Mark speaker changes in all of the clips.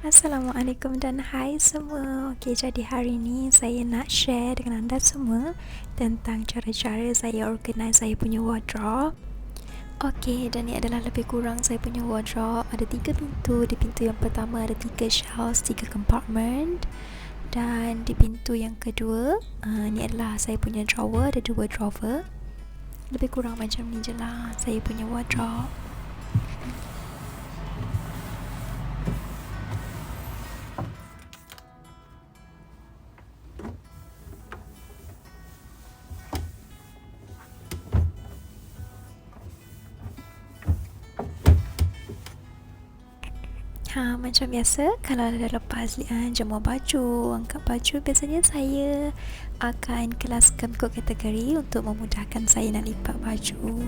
Speaker 1: Assalamualaikum dan hai semua. Okey, jadi hari ni saya nak share dengan anda semua tentang cara-cara saya organize saya punya wardrobe. Okey, dan ni adalah lebih kurang saya punya wardrobe. Ada 3 pintu. Di pintu yang pertama ada 3 shelves, 3 compartment. Dan di pintu yang kedua, ni adalah saya punya drawer, ada 2 drawer. Lebih kurang macam ni je lah saya punya wardrobe. Macam biasa, kalau dah lepas jemur baju, angkat baju, biasanya saya akan kelaskan ikut kategori untuk memudahkan saya nak lipat baju.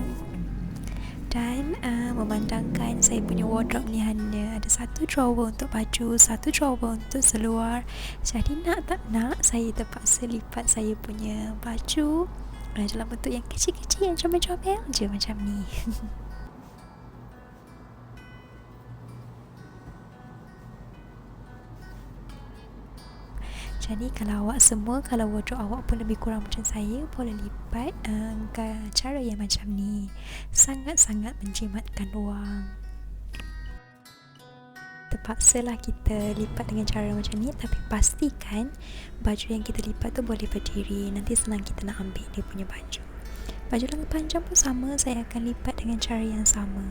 Speaker 1: Dan memandangkan saya punya wardrobe ni hanya ada satu drawer untuk baju, satu drawer untuk seluar. Jadi nak tak nak, saya terpaksa lipat saya punya baju dalam bentuk yang kecil-kecil, yang comel-comel je macam ni. Jadi kalau awak semua, kalau wardrobe awak pun lebih kurang macam saya, boleh lipat cara yang macam ni. Sangat-sangat menjimatkan ruang. Terpaksalah kita lipat dengan cara macam ni, tapi pastikan baju yang kita lipat tu boleh berdiri. Nanti senang kita nak ambil dia punya baju. Baju lengan panjang pun sama, saya akan lipat dengan cara yang sama.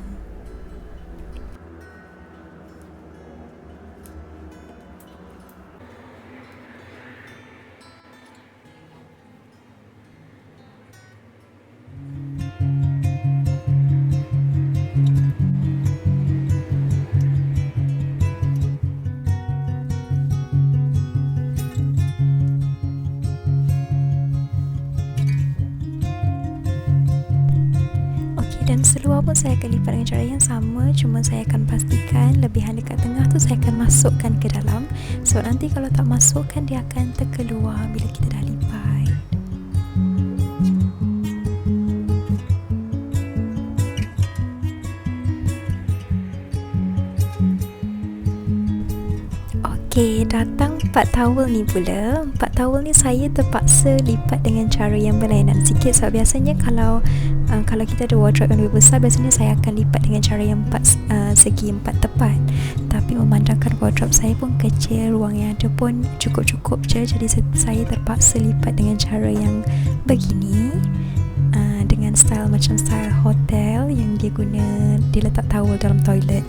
Speaker 1: Dan seluar pun saya akan lipat dengan cara yang sama, cuma saya akan pastikan lebihan dekat tengah tu saya akan masukkan ke dalam, sebab nanti kalau tak masukkan dia akan terkeluar bila kita dah lipat. Okey, datang 4 towel ni pula. 4 towel ni saya terpaksa lipat dengan cara yang berlainan sikit, sebab biasanya kalau kita ada wardrobe yang lebih besar, biasanya saya akan lipat dengan cara yang segi 4 tepat. Tapi memandangkan wardrobe saya pun kecil, ruang yang ada pun cukup-cukup je, jadi saya terpaksa lipat dengan cara yang begini, dengan style macam style hotel yang dia letak towel dalam toilet.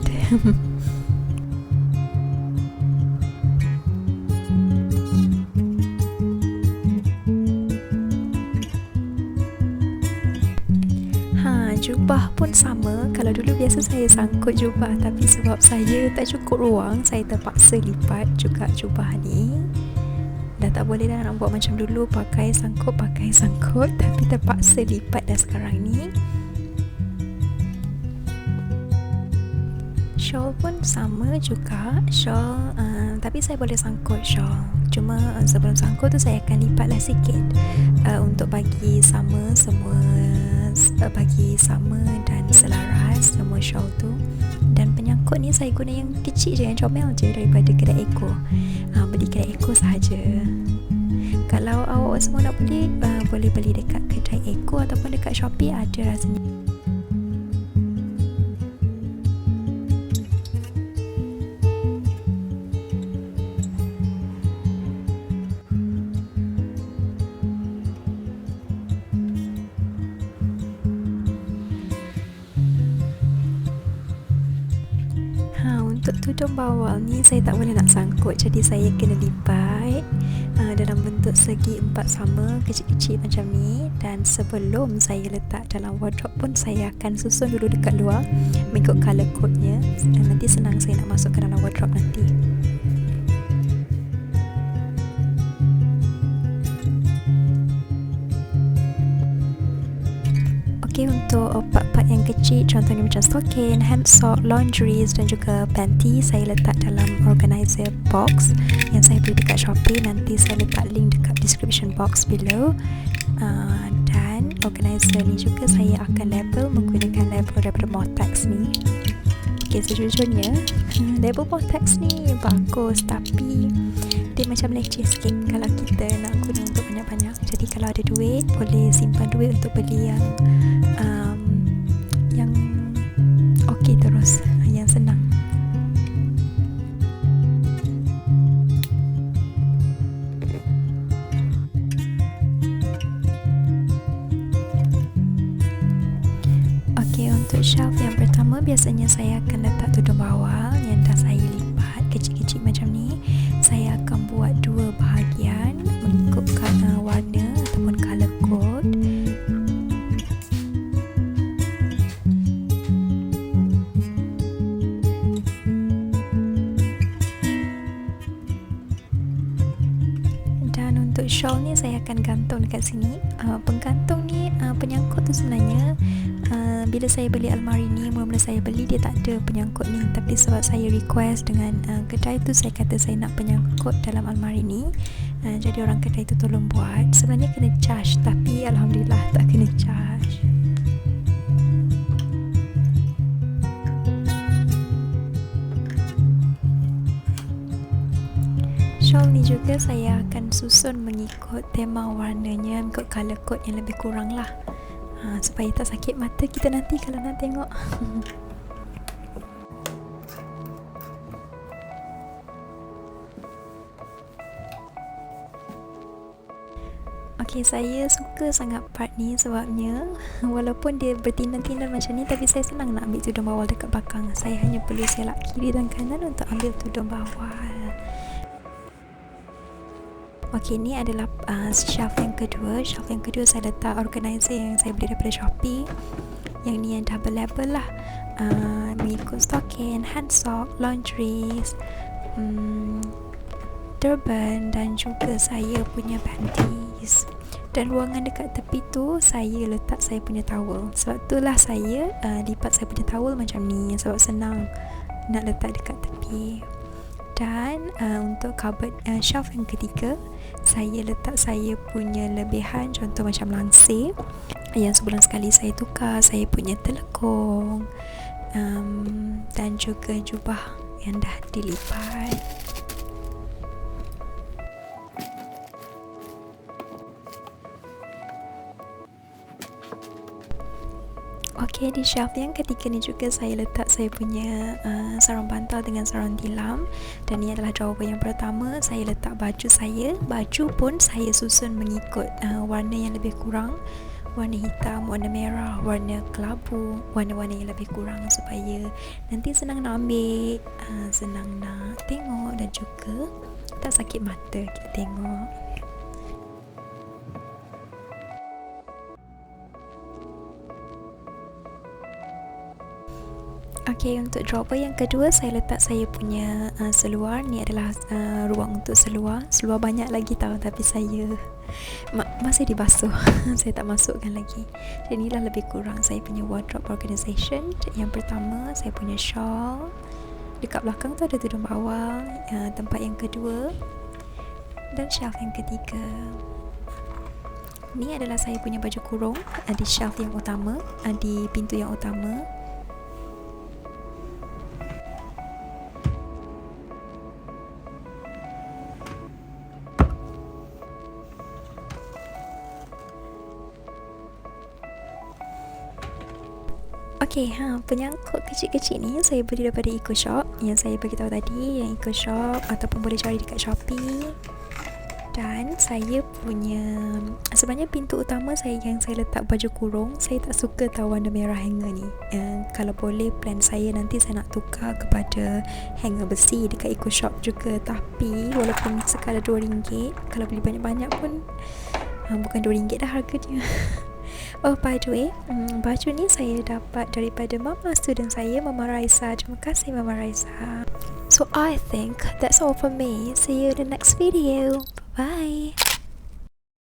Speaker 1: Jubah pun sama. Kalau dulu biasa saya sangkut jubah, tapi sebab saya tak cukup ruang, saya terpaksa lipat juga jubah ni. Dah tak boleh dah nak buat macam dulu pakai sangkut, tapi terpaksa lipat dah sekarang ni. Shawl pun sama juga, shawl, tapi saya boleh sangkut shawl. Cuma sebelum sangkut tu saya akan lipatlah sikit untuk bagi sama dan selaras semua shawl tu. Dan penyangkut ni saya guna yang kecil je, yang comel je, daripada kedai Eco. Beli kedai Eco sahaja. Kalau awak semua nak beli, boleh beli dekat kedai Eco ataupun dekat Shopee ada rasanya. Untuk tudung bawah ni saya tak boleh nak sangkut, jadi saya kena lipat dalam bentuk segi 4 sama, kecil-kecil macam ni. Dan sebelum saya letak dalam wardrobe pun saya akan susun dulu dekat luar mengikut colour code-nya, nanti senang saya nak masukkan dalam wardrobe nanti. Untuk part-part yang kecil, contohnya macam stocking, hand sock, laundries dan juga panty, saya letak dalam organizer box yang saya beli dekat Shopee. Nanti saya letak link dekat description box below. Dan organizer ni juga saya akan label menggunakan label daripada Motex ni. Okay, sejujurnya label Vortex ni bagus, tapi dia macam leceh sikit kalau kita nak guna untuk banyak-banyak. Jadi kalau ada duit, boleh simpan duit untuk beli yang okey terus, yang senang. Okey, untuk shelf yang pertama biasanya saya akan letak tudung bawang yang dah saya lipat kecil-kecil macam ni. Saya akan buat dua bahagian mengikutkan warna ataupun color code. Dan untuk shawl ni saya akan gantung dekat sini. Penggantung ni penyangkut tu sebenarnya bila saya beli almari ni, mula-mula saya beli dia tak ada penyangkut ni, tapi sebab saya request dengan kedai tu, saya kata saya nak penyangkut dalam almari ni, jadi orang kedai tu tolong buat. Sebenarnya kena charge, tapi alhamdulillah tak kena charge. Shawl ni juga saya akan susun mengikut tema warnanya, mengikut color code yang lebih kurang lah, supaya tak sakit mata kita nanti kalau nak tengok. Okay, saya suka sangat part ni sebabnya walaupun dia bertindan-tindan macam ni, tapi saya senang nak ambil tudung bawal dekat belakang. Saya hanya perlu selak kiri dan kanan untuk ambil tudung bawal. Ok, ni adalah shelf yang kedua. Shelf yang kedua saya letak organizer yang saya beli daripada Shopee. Yang ni yang double level lah, mengikut stocking, hand sock, laundries, turban dan juga saya punya panties. Dan ruangan dekat tepi tu saya letak saya punya towel. Sebab itulah saya lipat saya punya towel macam ni, sebab senang nak letak dekat tepi. Dan untuk cupboard shelf yang ketiga, saya letak saya punya lebihan, contoh macam langsir yang sebulan sekali saya tukar, saya punya telekong, dan juga jubah yang dah dilipat. Ok, di shelf yang ketiga ni juga saya letak saya punya sarung bantal dengan sarung tilam. Dan ni adalah drawer yang pertama. Saya letak baju saya. Baju pun saya susun mengikut warna yang lebih kurang, warna hitam, warna merah, warna kelabu, warna-warna yang lebih kurang, supaya nanti senang nak ambil, senang nak tengok dan juga tak sakit mata kita tengok. Ok, untuk drawer yang kedua saya letak saya punya seluar. Ni adalah ruang untuk seluar. Seluar banyak lagi tau, tapi saya masih dibasuh. Saya tak masukkan lagi. Jadi inilah lebih kurang saya punya wardrobe organisation. Yang pertama saya punya shawl. Dekat belakang tu ada tudung bawang, tempat yang kedua, dan shelf yang ketiga. Ni adalah saya punya baju kurung di shelf yang utama, di pintu yang utama. Ok, penyangkut kecil-kecil ni saya beli daripada EcoShop, yang saya beritahu tadi, yang EcoShop, ataupun boleh cari dekat Shopee. Dan saya punya, sebenarnya pintu utama saya yang saya letak baju kurung, saya tak suka tahu warna merah hanger ni. Kalau boleh, plan saya nanti saya nak tukar kepada hanger besi dekat EcoShop juga. Tapi walaupun sekadar RM2, kalau beli banyak-banyak pun bukan RM2 dah harganya. Oh, by the way, baju ni saya dapat daripada mama student saya, Mama Raisa. Terima kasih Mama Raisa. So I think that's all from me. See you in the next video. Bye.